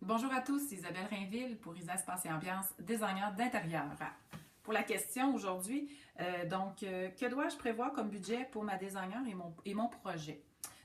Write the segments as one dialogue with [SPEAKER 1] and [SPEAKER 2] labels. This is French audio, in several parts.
[SPEAKER 1] Bonjour à tous, c'est Isabelle Rainville pour Isa Espace et Ambiance, designer d'intérieur. Pour la question aujourd'hui, que dois-je prévoir comme budget pour ma designer et mon projet?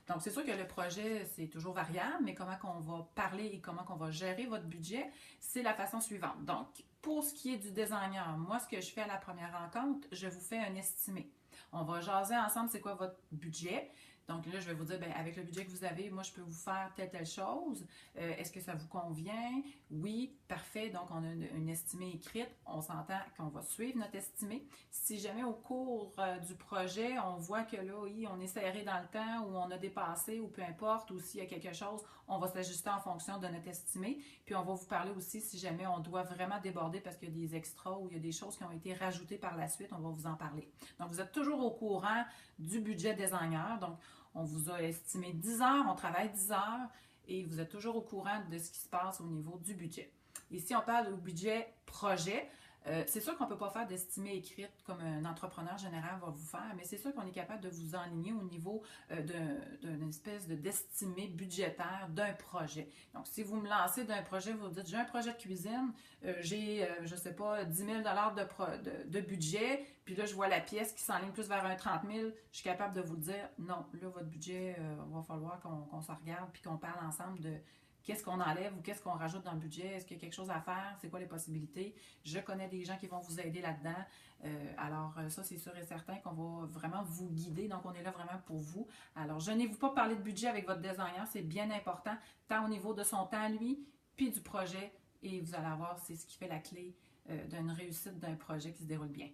[SPEAKER 1] Donc, c'est sûr que le projet, c'est toujours variable, mais comment qu'on va parler et comment qu'on va gérer votre budget, c'est la façon suivante. Donc, pour ce qui est du designer, moi, ce que je fais à la première rencontre, je vous fais un estimé. On va jaser ensemble c'est quoi votre budget. Donc là, je vais vous dire, bien, avec le budget que vous avez, moi, je peux vous faire telle chose. Est-ce que ça vous convient? Oui, parfait. Donc, on a une estimée écrite. On s'entend qu'on va suivre notre estimé. Si jamais au cours du projet, on voit que là, oui, on est serré dans le temps ou on a dépassé ou peu importe, ou s'il y a quelque chose, on va s'ajuster en fonction de notre estimé. Puis, on va vous parler aussi si jamais on doit vraiment déborder parce qu'il y a des extras ou il y a des choses qui ont été rajoutées par la suite, on va vous en parler. Donc, vous êtes toujours au courant du budget designer. Donc, on vous a estimé 10 heures, on travaille 10 heures et vous êtes toujours au courant de ce qui se passe au niveau du budget. Ici, on parle du budget projet. C'est sûr qu'on ne peut pas faire d'estimée écrite comme un entrepreneur général va vous faire, mais c'est sûr qu'on est capable de vous enligner au niveau d'une espèce d'estimé budgétaire d'un projet. Donc, si vous me lancez d'un projet, vous dites, j'ai un projet de cuisine, je ne sais pas, 10 000 de budget, puis là, je vois la pièce qui s'enligne plus vers un 30 000, je suis capable de vous dire, non, là, votre budget, va falloir qu'on se regarde puis qu'on parle ensemble de qu'est-ce qu'on enlève ou qu'est-ce qu'on rajoute dans le budget? Est-ce qu'il y a quelque chose à faire? C'est quoi les possibilités? Je connais des gens qui vont vous aider là-dedans. Alors, ça, c'est sûr et certain qu'on va vraiment vous guider. Donc, on est là vraiment pour vous. Alors, je n'ai vous pas parlé de budget avec votre designer. C'est bien important, tant au niveau de son temps, lui, puis du projet. Et vous allez voir, c'est ce qui fait la clé d'une réussite d'un projet qui se déroule bien.